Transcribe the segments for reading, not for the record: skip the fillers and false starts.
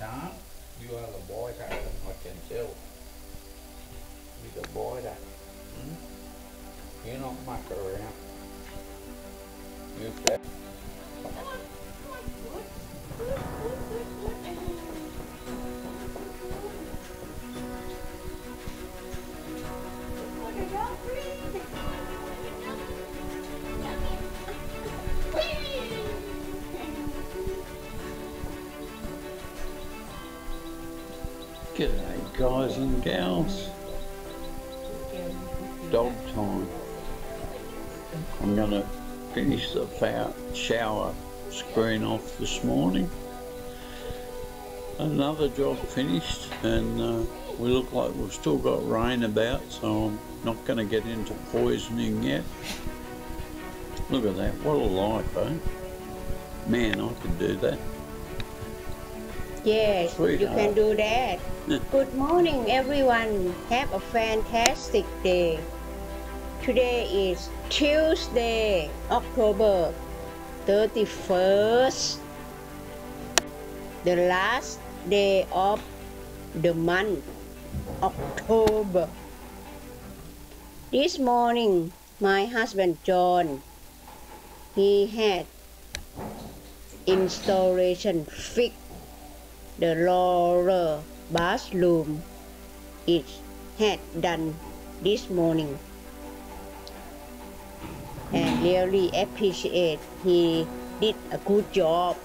can't. You are the boy, Thailand. I can tell. You're the boy that. You're not muck around. You said. G'day guys and gals. Dog time. I'm going to finish the shower screen off this morning. Another job finished, and we look like we've still got rain about, so I'm not going to get into poisoning yet. Look at that, what a life, eh? Man, I could do that. Yes, Sweetheart. You can do that. Good morning, everyone. Have a fantastic day. Today is Tuesday, October 31st, the last day of the month, October. This morning, my husband John, he had installation fixed. The lower bathroom is had done this morning, and really appreciate he did a good job.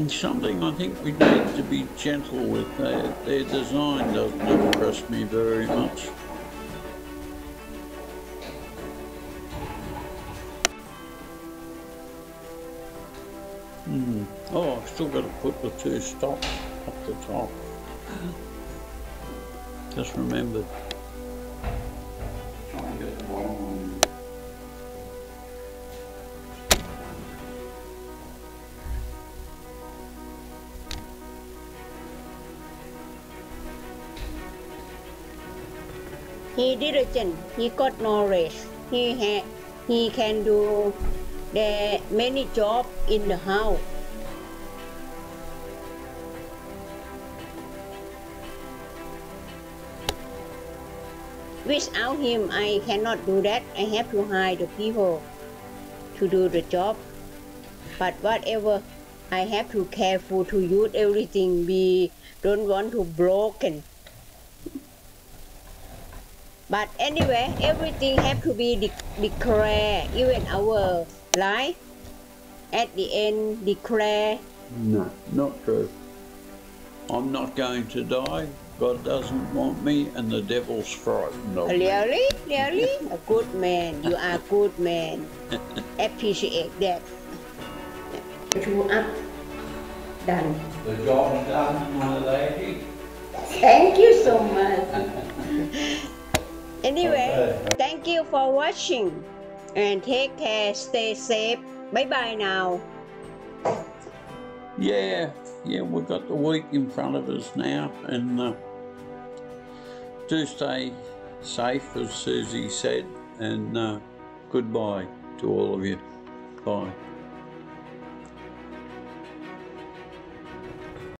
Something I think we need to be gentle with. Their design doesn't impress me very much. Oh, I've still got to put the two stops up the top. Just remembered. Try and get the bottom one. He diligent. He got knowledge. He can do the many jobs in the house. Without him, I cannot do that. I have to hire the people to do the job. But whatever, I have to careful to use everything. We don't want to broken. But anyway, everything have to be declared. Even our life, at the end, declare. No, not true. I'm not going to die. God doesn't want me, and the devil's frightened of me. Really? Really? A good man. You are a good man. Appreciate that. 2 up. Done. The job's done, my lady. Thank you so much. Anyway, thank you for watching. And take care. Stay safe. Bye-bye now. Yeah, we've got the week in front of us now, and do stay safe, as Susie said, and goodbye to all of you. Bye.